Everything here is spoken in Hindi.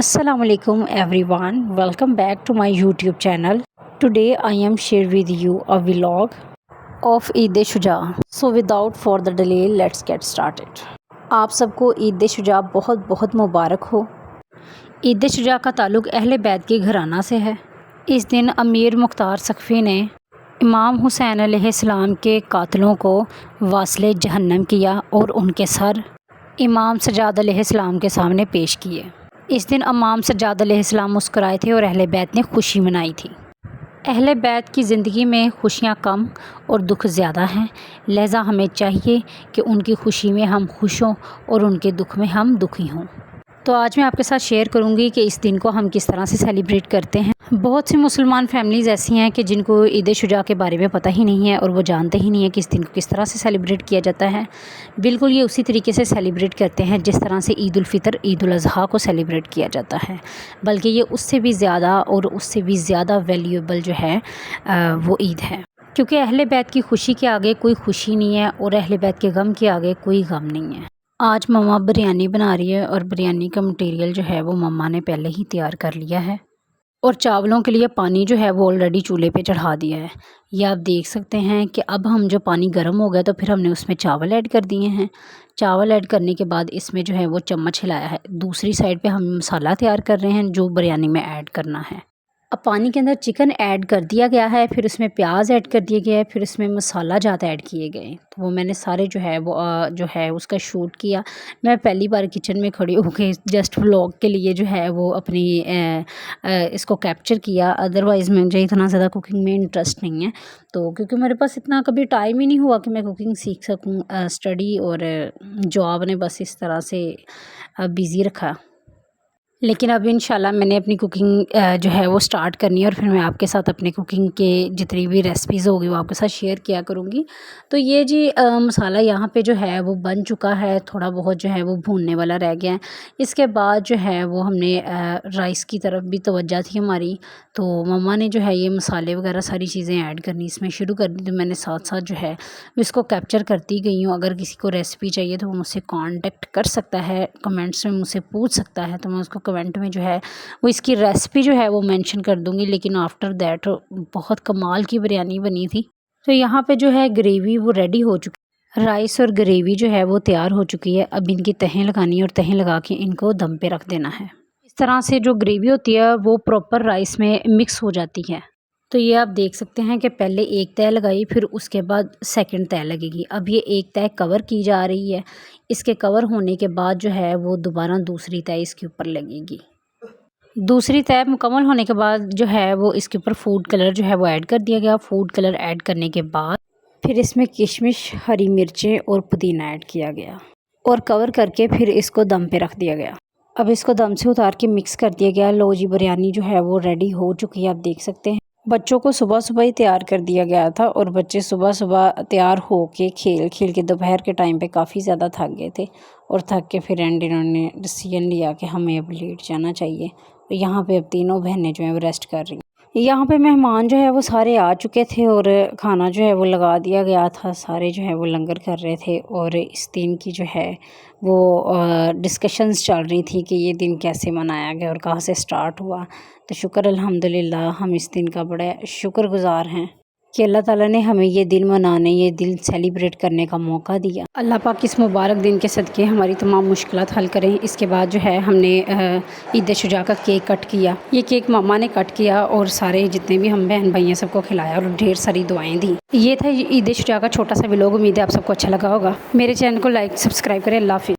Assalamualaikum everyone, welcome back to my YouTube channel. Today I am share with you a vlog of Eid Shuja. So without further delay let's get started. आप सबको ईद शुजा बहुत बहुत मुबारक हो. ईद शुजा का ताल्लुक़ अहले बैत के घराना से है. इस दिन अमीर मुख्तार सक़फ़ी ने इमाम हुसैन अलैहिस्सलाम के कातलों को वास्ले जहन्नम किया और उनके सर इमाम सज्जाद अलैहिस्सलाम के सामने पेश किए. इस दिन इमाम सज्जाद अलैहिस्सलाम मुस्कुराए थे और अहले बैत ने खुशी मनाई थी. अहले बैत की ज़िंदगी में खुशियाँ कम और दुख ज़्यादा हैं, लिहाजा हमें चाहिए कि उनकी खुशी में हम खुश हों और उनके दुख में हम दुखी हों. तो आज मैं आपके साथ शेयर करूंगी कि इस दिन को हम किस तरह से सेलिब्रेट करते हैं. बहुत सी मुसलमान फैमिलीज़ ऐसी हैं कि जिनको ईद शुजा के बारे में पता ही नहीं है और वो जानते ही नहीं है कि इस दिन को किस तरह से सेलिब्रेट किया जाता है. बिल्कुल ये उसी तरीके से सेलिब्रेट करते हैं जिस तरह से ईद उल फ़ितर, ईद उल अज़हा को सेलिब्रेट किया जाता है, बल्कि ये उससे भी ज़्यादा और उससे भी ज़्यादा वैल्यूएबल जो है वो ईद है. क्योंकि अहले बैत की खुशी के आगे कोई खुशी नहीं है और अहले बैत के गम के आगे कोई गम नहीं है. आज मम्मा बिरयानी बना रही है और बिरयानी का मटेरियल जो है वो मम्मा ने पहले ही तैयार कर लिया है और चावलों के लिए पानी जो है वो ऑलरेडी चूल्हे पे चढ़ा दिया है. ये आप देख सकते हैं कि अब हम जो पानी गर्म हो गया तो फिर हमने उसमें चावल ऐड कर दिए हैं. चावल ऐड करने के बाद इसमें जो है वो चम्मच हिलाया है. दूसरी साइड पे हम मसाला तैयार कर रहे हैं जो बिरयानी में ऐड करना है. अब पानी के अंदर चिकन ऐड कर दिया गया है, फिर उसमें प्याज ऐड कर दिया गया है, फिर उसमें मसाला ज़्यादा ऐड किए गए. तो वो मैंने सारे जो है वो जो है उसका शूट किया. मैं पहली बार किचन में खड़ी होकर जस्ट व्लॉग के लिए जो है वो अपनी इसको कैप्चर किया. अदरवाइज़ मुझे इतना ज़्यादा कुकिंग में इंटरेस्ट नहीं है, तो क्योंकि मेरे पास इतना कभी टाइम ही नहीं हुआ कि मैं कुकिंग सीख सकूँ. स्टडी और जॉब ने बस इस तरह से बिज़ी रखा. लेकिन अब इंशाल्लाह मैंने अपनी कुकिंग जो है वो स्टार्ट करनी है और फिर मैं आपके साथ अपने कुकिंग के जितनी भी रेसिपीज़ होगी वो आपके साथ शेयर किया करूँगी. तो ये जी मसाला यहाँ पे जो है वो बन चुका है, थोड़ा बहुत जो है वो भूनने वाला रह गया है. इसके बाद जो है वो हमने राइस की तरफ भी तवज्जो थी हमारी, तो मम्मा ने जो है ये मसाले वगैरह सारी चीज़ें ऐड करनी इसमें शुरू कर दी. तो मैंने साथ साथ जो है इसको कैप्चर करती गई हूँ. अगर किसी को रेसिपी चाहिए तो वो मुझसे कॉन्टेक्ट कर सकता है, कमेंट्स में मुझसे पूछ सकता है, तो मैं उसको कमेंट में जो है वो इसकी रेसिपी जो है वो मेंशन कर दूंगी. लेकिन आफ्टर दैट बहुत कमाल की बिरयानी बनी थी. तो यहाँ पे जो है ग्रेवी वो रेडी हो चुकी है, राइस और ग्रेवी जो है वो तैयार हो चुकी है. अब इनकी तहें लगानी है और तहें लगा के इनको दम पे रख देना है. इस तरह से जो ग्रेवी होती है वो प्रॉपर राइस में मिक्स हो जाती है. तो ये आप देख सकते हैं कि पहले एक तय लगाई, फिर उसके बाद सेकंड तय लगेगी. अब ये एक तय कवर की जा रही है. इसके कवर होने के बाद जो है वो दोबारा दूसरी तय इसके ऊपर लगेगी. दूसरी तय मुकम्मल होने के बाद जो है वो इसके ऊपर फूड कलर जो है वो ऐड कर दिया गया. फूड कलर ऐड करने के बाद फिर इसमें किशमिश, हरी मिर्चें और पुदीना ऐड किया गया और कवर करके फिर इसको दम पे रख दिया गया. अब इसको दम से उतार के मिक्स कर दिया गया. लो जी बिरयानी जो है वो रेडी हो चुकी है. आप देख सकते हैं बच्चों को सुबह सुबह ही तैयार कर दिया गया था और बच्चे सुबह सुबह तैयार हो के खेल खेल के दोपहर के टाइम पे काफ़ी ज़्यादा थक गए थे और थक के फिर एंड इन्होंने डिसीजन लिया कि हमें अब लेट जाना चाहिए. तो यहाँ पे अब तीनों बहनें जो हैं वो रेस्ट कर रही हैं. यहाँ पे मेहमान जो है वो सारे आ चुके थे और खाना जो है वो लगा दिया गया था. सारे जो है वो लंगर कर रहे थे और इस दिन की जो है वो डिस्कशंस चल रही थी कि ये दिन कैसे मनाया गया और कहाँ से स्टार्ट हुआ. तो शुक्र अल्हम्दुलिल्लाह हम इस दिन का बड़ा शुक्रगुज़ार हैं कि अल्लाह ताला ने हमें ये दिन मनाने, ये दिन सेलिब्रेट करने का मौका दिया. अल्लाह पाक इस मुबारक दिन के सदक़े हमारी तमाम मुश्किलात हल करें. इसके बाद जो है हमने ईद शुजा का केक कट किया. ये केक मम्मा ने कट किया और सारे जितने भी हम बहन भाई हैं सबको खिलाया और ढेर सारी दुआएँ दी. ये था ईद शुजा का छोटा सा व्लॉग. उम्मीद है आप सबको अच्छा लगा होगा. मेरे चैनल को लाइक सब्सक्राइब करें. अल्लाह हाफ़िज़.